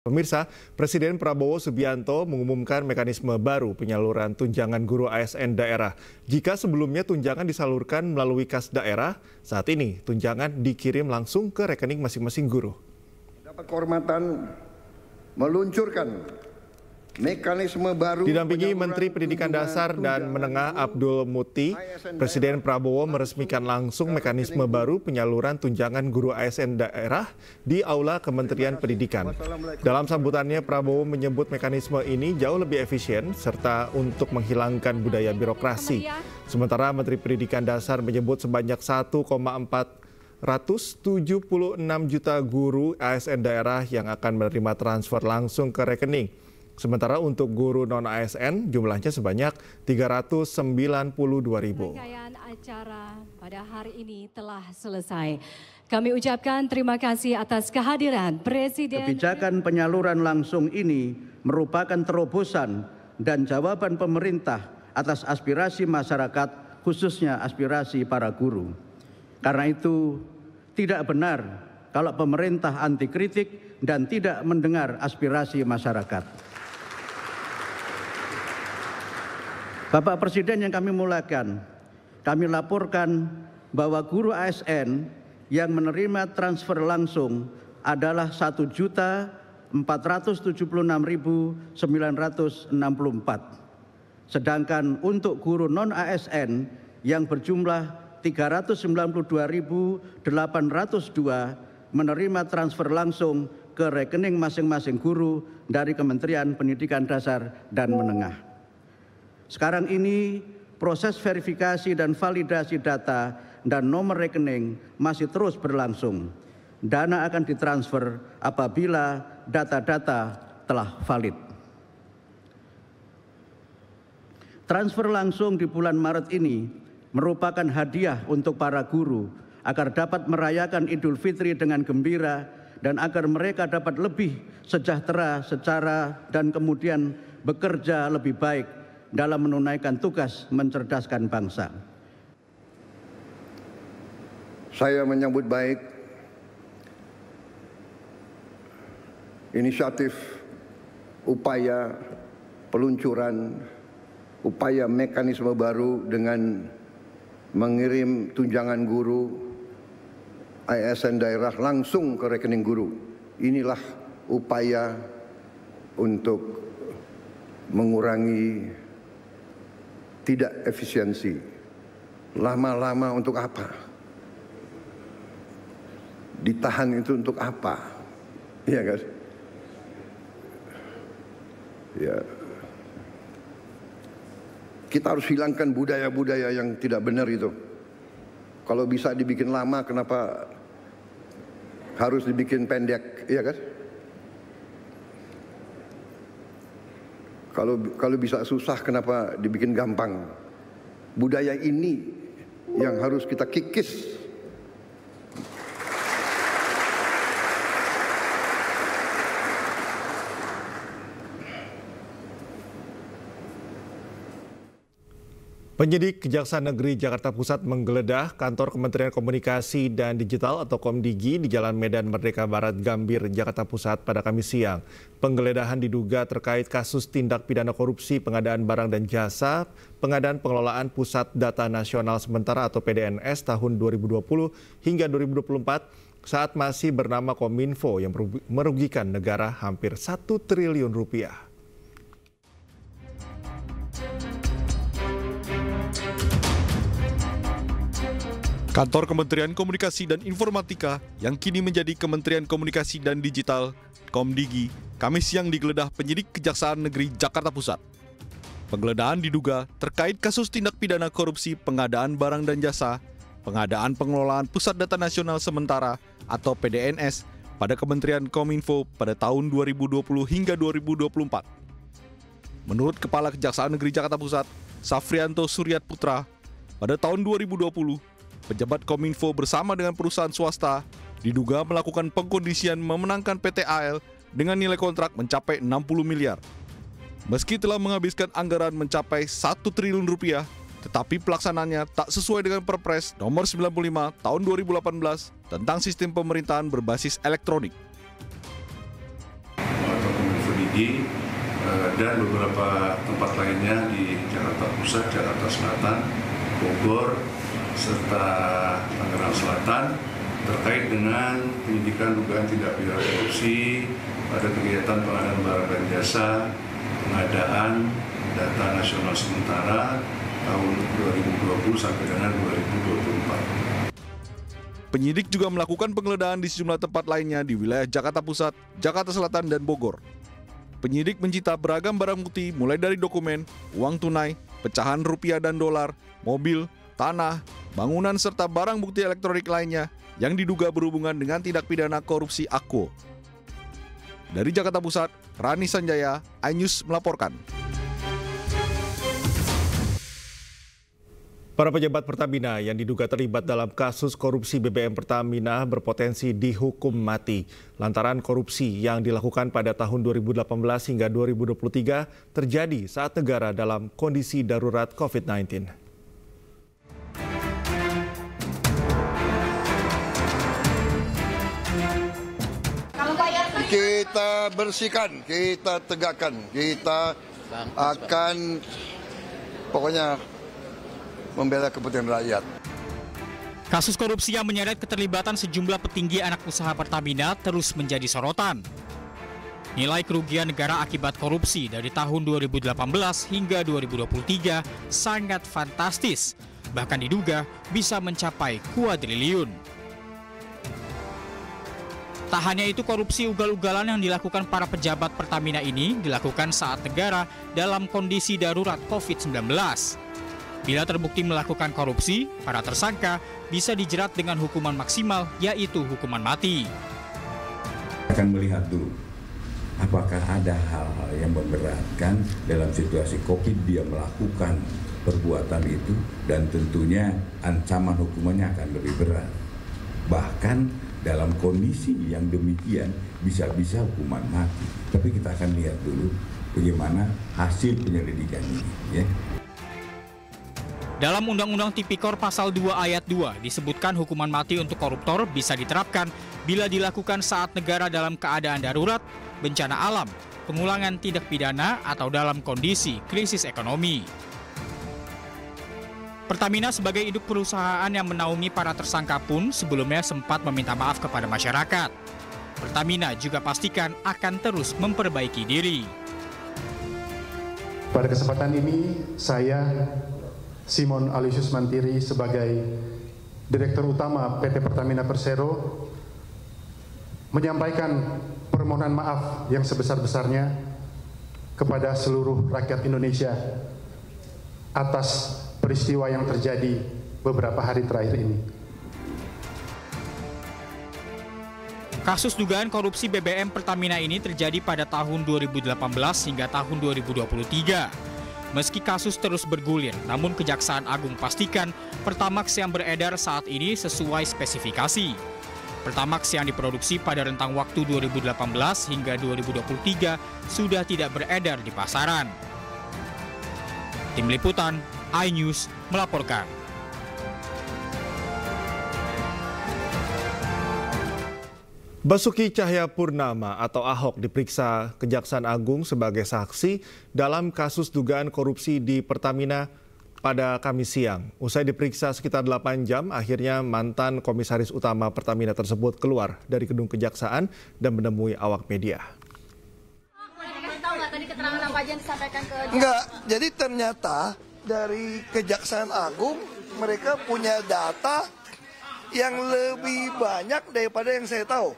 Pemirsa, Presiden Prabowo Subianto mengumumkan mekanisme baru penyaluran tunjangan guru ASN daerah. Jika sebelumnya tunjangan disalurkan melalui kas daerah, saat ini tunjangan dikirim langsung ke rekening masing-masing guru. Dapat kehormatan meluncurkan mekanisme baru. Didampingi Menteri Pendidikan Dasar dan Menengah Abdul Muti, Presiden Prabowo meresmikan langsung mekanisme baru penyaluran tunjangan guru ASN daerah di Aula Kementerian Pendidikan. Dalam sambutannya, Prabowo menyebut mekanisme ini jauh lebih efisien serta untuk menghilangkan budaya birokrasi. Sementara Menteri Pendidikan Dasar menyebut sebanyak 1,476 juta guru ASN daerah yang akan menerima transfer langsung ke rekening. Sementara untuk guru non-ASN jumlahnya sebanyak 392.000. Rangkaian acara pada hari ini telah selesai. Kami ucapkan terima kasih atas kehadiran Presiden. Kebijakan penyaluran langsung ini merupakan terobosan dan jawaban pemerintah atas aspirasi masyarakat, khususnya aspirasi para guru. Karena itu tidak benar kalau pemerintah anti kritik dan tidak mendengar aspirasi masyarakat. Bapak Presiden yang kami muliakan, kami laporkan bahwa guru ASN yang menerima transfer langsung adalah 1.476.964. Sedangkan untuk guru non-ASN yang berjumlah 392.802 menerima transfer langsung ke rekening masing-masing guru dari Kementerian Pendidikan Dasar dan Menengah. Sekarang ini proses verifikasi dan validasi data dan nomor rekening masih terus berlangsung. Dana akan ditransfer apabila data-data telah valid. Transfer langsung di bulan Maret ini merupakan hadiah untuk para guru agar dapat merayakan Idul Fitri dengan gembira dan agar mereka dapat lebih sejahtera secara dan kemudian bekerja lebih baik dalam menunaikan tugas mencerdaskan bangsa. Saya menyambut baik inisiatif upaya peluncuran upaya mekanisme baru dengan mengirim tunjangan guru ASN daerah langsung ke rekening guru. Inilah upaya untuk mengurangi tidak efisiensi. Lama-lama untuk apa? Ditahan itu untuk apa? Iya kan? Ya. Kita harus hilangkan budaya-budaya yang tidak benar itu. Kalau bisa dibikin lama, kenapa harus dibikin pendek? Iya kan? Kalau bisa susah, kenapa dibikin gampang? Budaya ini yang harus kita kikis. Penyidik Kejaksaan Negeri Jakarta Pusat menggeledah kantor Kementerian Komunikasi dan Digital atau Komdigi di Jalan Medan Merdeka Barat, Gambir, Jakarta Pusat pada Kamis siang. Penggeledahan diduga terkait kasus tindak pidana korupsi pengadaan barang dan jasa, pengadaan pengelolaan Pusat Data Nasional Sementara atau PDNS tahun 2020 hingga 2024 saat masih bernama Kominfo yang merugikan negara hampir 1 triliun rupiah. Kantor Kementerian Komunikasi dan Informatika yang kini menjadi Kementerian Komunikasi dan Digital, Komdigi, Kamis siang digeledah penyidik Kejaksaan Negeri Jakarta Pusat. Penggeledahan diduga terkait kasus tindak pidana korupsi pengadaan barang dan jasa, pengadaan pengelolaan Pusat Data Nasional Sementara atau PDNS pada Kementerian Kominfo pada tahun 2020 hingga 2024. Menurut Kepala Kejaksaan Negeri Jakarta Pusat, Safrianto Suryat Putra, pada tahun 2020, pejabat Kominfo bersama dengan perusahaan swasta diduga melakukan pengkondisian memenangkan PT AL dengan nilai kontrak mencapai 60 miliar. Meski telah menghabiskan anggaran mencapai 1 triliun rupiah, tetapi pelaksananya tak sesuai dengan Perpres nomor 95 tahun 2018 tentang sistem pemerintahan berbasis elektronik. Digi, dan beberapa tempat lainnya di Jakarta Pusat, Jakarta Selatan, Bogor, serta Tangerang Selatan terkait dengan penyidikan dugaan tindak pidana korupsi pada kegiatan pengadaan barang dan jasa, pengadaan data nasional sementara tahun 2020 sampai dengan 2024. Penyidik juga melakukan penggeledahan di sejumlah tempat lainnya di wilayah Jakarta Pusat, Jakarta Selatan, dan Bogor. Penyidik mencita beragam barang bukti mulai dari dokumen, uang tunai, pecahan rupiah dan dolar, mobil, tanah, bangunan serta barang bukti elektronik lainnya yang diduga berhubungan dengan tindak pidana korupsi Akwo. Dari Jakarta Pusat, Rani Sanjaya, iNews melaporkan. Para pejabat Pertamina yang diduga terlibat dalam kasus korupsi BBM Pertamina berpotensi dihukum mati lantaran korupsi yang dilakukan pada tahun 2018 hingga 2023 terjadi saat negara dalam kondisi darurat COVID-19. Kita bersihkan, kita tegakkan, kita akan pokoknya membela kepentingan rakyat. Kasus korupsi yang menyeret keterlibatan sejumlah petinggi anak usaha Pertamina terus menjadi sorotan. Nilai kerugian negara akibat korupsi dari tahun 2018 hingga 2023 sangat fantastis, bahkan diduga bisa mencapai kuadriliun. Tak hanya itu, korupsi ugal-ugalan yang dilakukan para pejabat Pertamina ini dilakukan saat negara dalam kondisi darurat COVID-19. Bila terbukti melakukan korupsi, para tersangka bisa dijerat dengan hukuman maksimal, yaitu hukuman mati. Akan melihat dulu, apakah ada hal-hal yang memberatkan dalam situasi COVID dia melakukan perbuatan itu, dan tentunya ancaman hukumannya akan lebih berat. Bahkan dalam kondisi yang demikian bisa-bisa hukuman mati. Tapi kita akan lihat dulu bagaimana hasil penyelidikan ini, ya. Dalam Undang-Undang Tipikor Pasal 2 Ayat 2 disebutkan hukuman mati untuk koruptor bisa diterapkan bila dilakukan saat negara dalam keadaan darurat, bencana alam, pengulangan tindak pidana, atau dalam kondisi krisis ekonomi. Pertamina sebagai induk perusahaan yang menaungi para tersangka pun sebelumnya sempat meminta maaf kepada masyarakat. Pertamina juga pastikan akan terus memperbaiki diri. Pada kesempatan ini, saya Simon Aloysius Mantiri sebagai Direktur Utama PT Pertamina Persero menyampaikan permohonan maaf yang sebesar-besarnya kepada seluruh rakyat Indonesia atas peristiwa yang terjadi beberapa hari terakhir ini. Kasus dugaan korupsi BBM Pertamina ini terjadi pada tahun 2018 hingga tahun 2023. Meski kasus terus bergulir, namun Kejaksaan Agung pastikan Pertamax yang beredar saat ini sesuai spesifikasi. Pertamax yang diproduksi pada rentang waktu 2018 hingga 2023 sudah tidak beredar di pasaran. Tim Liputan, iNews melaporkan. Basuki Cahayapurnama atau Ahok diperiksa Kejaksaan Agung sebagai saksi dalam kasus dugaan korupsi di Pertamina pada Kamis siang. Usai diperiksa sekitar 8 jam, akhirnya mantan Komisaris Utama Pertamina tersebut keluar dari gedung Kejaksaan dan menemui awak media. Enggak, jadi ternyata dari Kejaksaan Agung mereka punya data yang lebih banyak daripada yang saya tahu.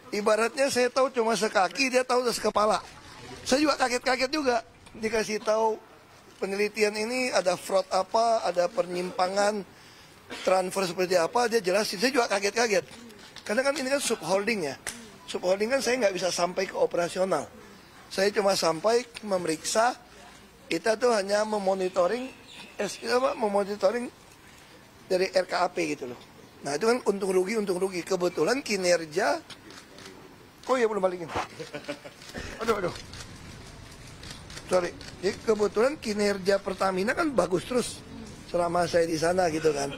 Ibaratnya saya tahu cuma sekaki, dia tahu udah sekepala. Saya juga kaget-kaget juga. Dikasih tahu penelitian ini ada fraud apa, ada penyimpangan, transfer seperti apa, dia jelasin. Saya juga kaget-kaget. Karena kan ini kan subholding ya. Subholding kan saya nggak bisa sampai ke operasional. Saya cuma sampai memeriksa, kita tuh hanya memonitoring dari RKAP gitu loh. Nah itu kan untung rugi. Kebetulan kinerja, oh iya belum balikin. Aduh. Sorry. Jadi kebetulan kinerja Pertamina kan bagus terus selama saya di sana gitu kan.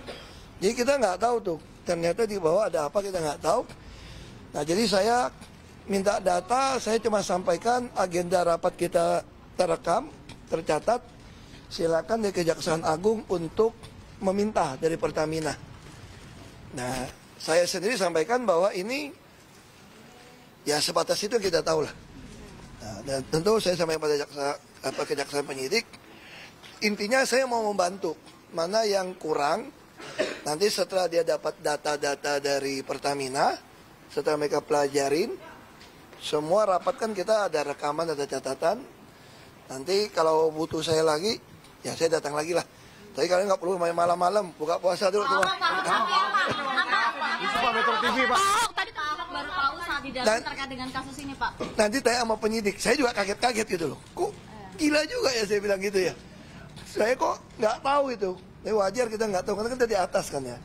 Jadi kita nggak tahu tuh. Ternyata di bawah ada apa kita nggak tahu. Nah jadi saya minta data, saya cuma sampaikan agenda rapat kita terekam, tercatat. Silakan dari Kejaksaan Agung untuk meminta dari Pertamina. Nah, saya sendiri sampaikan bahwa ini ya sebatas itu yang kita tahu lah. Nah, dan tentu saya sampaikan pada Kejaksaan penyidik, intinya saya mau membantu. Mana yang kurang, nanti setelah dia dapat data-data dari Pertamina, setelah mereka pelajarin, semua rapat kan kita ada rekaman, ada catatan. Nanti kalau butuh saya lagi, ya saya datang lagi lah. Tapi kalian nggak perlu main malam-malam, buka puasa dulu. Pak Metro TV, Pak. Tadi Pak Ahok baru tahu saat di dalam terkait dengan kasus ini, Pak. Nanti tanya sama penyidik, saya juga kaget-kaget gitu loh. Kok gila juga ya saya bilang gitu ya. Saya kok nggak tahu itu. Ini wajar kita nggak tahu, karena kita di atas kan ya.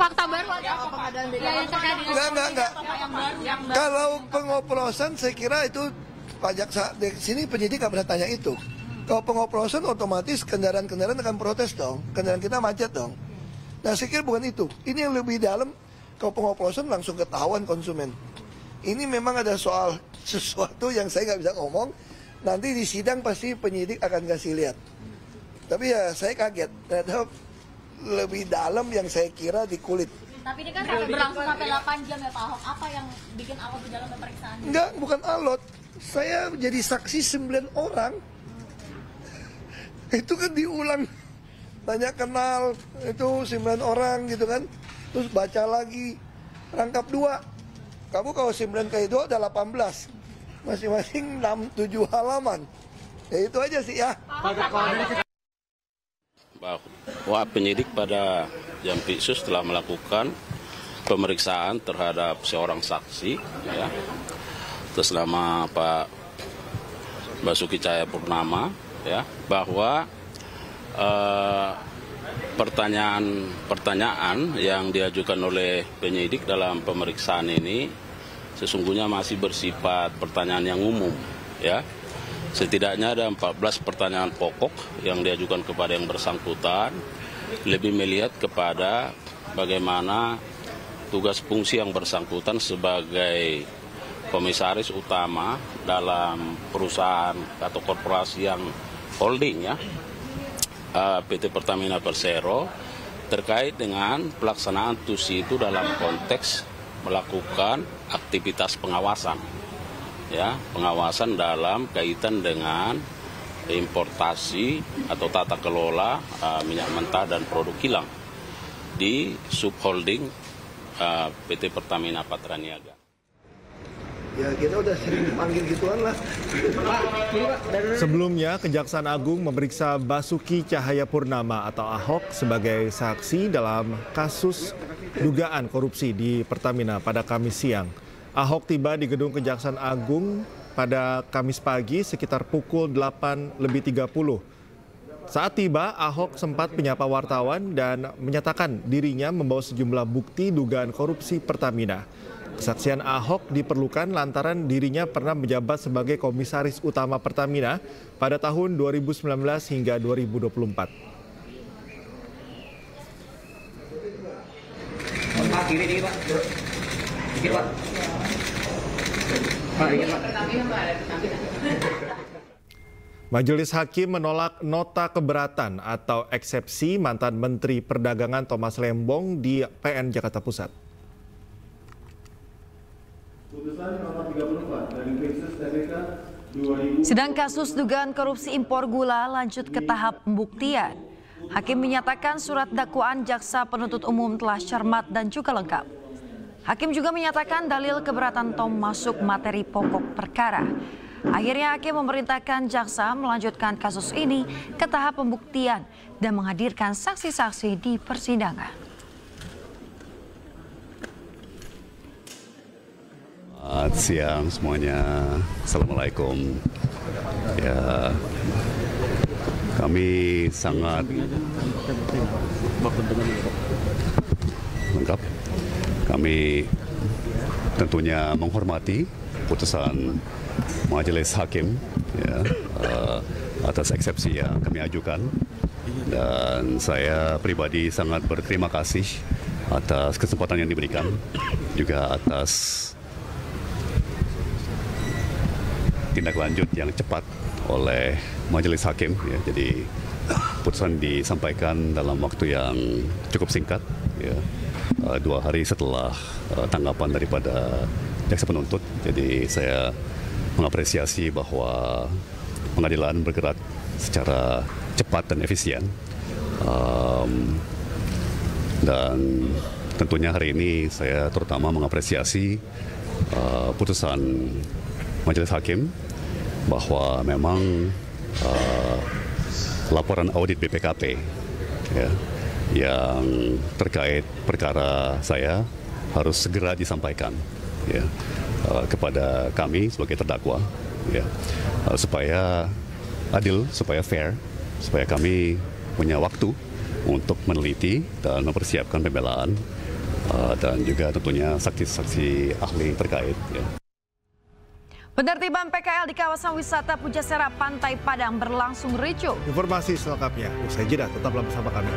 Fakta baru ada apa, Pak? Yang terkait dengan Enggak. Kalau pengoplosan saya kira itu pajak di sini penyidik nggak pernah tanya itu. Kalau pengoplosan otomatis kendaraan-kendaraan akan protes dong, kendaraan kita macet dong. Nah saya kira bukan itu. Ini yang lebih dalam. Kalau pengoplosan langsung ketahuan konsumen. Ini memang ada soal sesuatu yang saya nggak bisa ngomong. Nanti di sidang pasti penyidik akan kasih lihat. Tapi ya saya kaget. Ternyata lebih dalam yang saya kira di kulit. Tapi ini kan berlangsung sampai 8 jam ya Pak Ahok. Apa yang bikin alot di dalam pemeriksaan? Enggak, bukan alot. Saya jadi saksi 9 orang. Itu kan diulang. Banyak kenal, itu 9 orang gitu kan. Terus baca lagi, rangkap 2. Kamu kalau 9 kali 2 ada 18. Masing-masing 6-7 halaman. Ya itu aja sih ya. Bahwa penyidik pada Jampitsus telah melakukan pemeriksaan terhadap seorang saksi, ya, atas nama Pak Basuki Cahayapurnama, ya, bahwa pertanyaan yang diajukan oleh penyidik dalam pemeriksaan ini sesungguhnya masih bersifat pertanyaan yang umum, ya. Setidaknya ada 14 pertanyaan pokok yang diajukan kepada yang bersangkutan, lebih melihat kepada bagaimana tugas fungsi yang bersangkutan sebagai komisaris utama dalam perusahaan atau korporasi yang holding, ya, PT Pertamina Persero, terkait dengan pelaksanaan TUSI itu dalam konteks melakukan aktivitas pengawasan. Ya, pengawasan dalam kaitan dengan importasi atau tata kelola minyak mentah dan produk kilang di subholding PT Pertamina Patraniaga. Ya kita udah sering panggil gituan lah. Sebelumnya, Kejaksaan Agung memeriksa Basuki Cahayapurnama atau Ahok sebagai saksi dalam kasus dugaan korupsi di Pertamina pada Kamis siang. Ahok tiba di gedung Kejaksaan Agung pada Kamis pagi sekitar pukul 8:30. Saat tiba, Ahok sempat menyapa wartawan dan menyatakan dirinya membawa sejumlah bukti dugaan korupsi Pertamina. Kesaksian Ahok diperlukan lantaran dirinya pernah menjabat sebagai komisaris utama Pertamina pada tahun 2019 hingga 2024. Majelis Hakim menolak nota keberatan atau eksepsi mantan Menteri Perdagangan Thomas Lembong di PN Jakarta Pusat. Sidang kasus dugaan korupsi impor gula lanjut ke tahap pembuktian. Hakim menyatakan surat dakwaan jaksa penuntut umum telah cermat dan juga lengkap. Hakim juga menyatakan dalil keberatan Tom masuk materi pokok perkara. Akhirnya hakim memerintahkan jaksa melanjutkan kasus ini ke tahap pembuktian dan menghadirkan saksi-saksi di persidangan. Selamat siang semuanya. Assalamualaikum. Ya, kami sangat lengkap. Kami tentunya menghormati putusan Majelis Hakim, ya, atas eksepsi yang kami ajukan, dan saya pribadi sangat berterima kasih atas kesempatan yang diberikan, juga atas tindak lanjut yang cepat oleh majelis hakim. Ya. Jadi putusan disampaikan dalam waktu yang cukup singkat, ya. 2 hari setelah tanggapan daripada jaksa penuntut. Jadi saya mengapresiasi bahwa pengadilan bergerak secara cepat dan efisien. Dan tentunya hari ini saya terutama mengapresiasi putusan majelis hakim bahwa memang laporan audit BPKP ya, yang terkait perkara saya harus segera disampaikan ya, kepada kami sebagai terdakwa ya, supaya adil, supaya fair, supaya kami punya waktu untuk meneliti dan mempersiapkan pembelaan dan juga tentunya saksi-saksi ahli terkait. Ya. Penertiban PKL di kawasan wisata Pujasera Pantai Padang berlangsung ricuh. Informasi selengkapnya usai jeda, tetaplah bersama kami.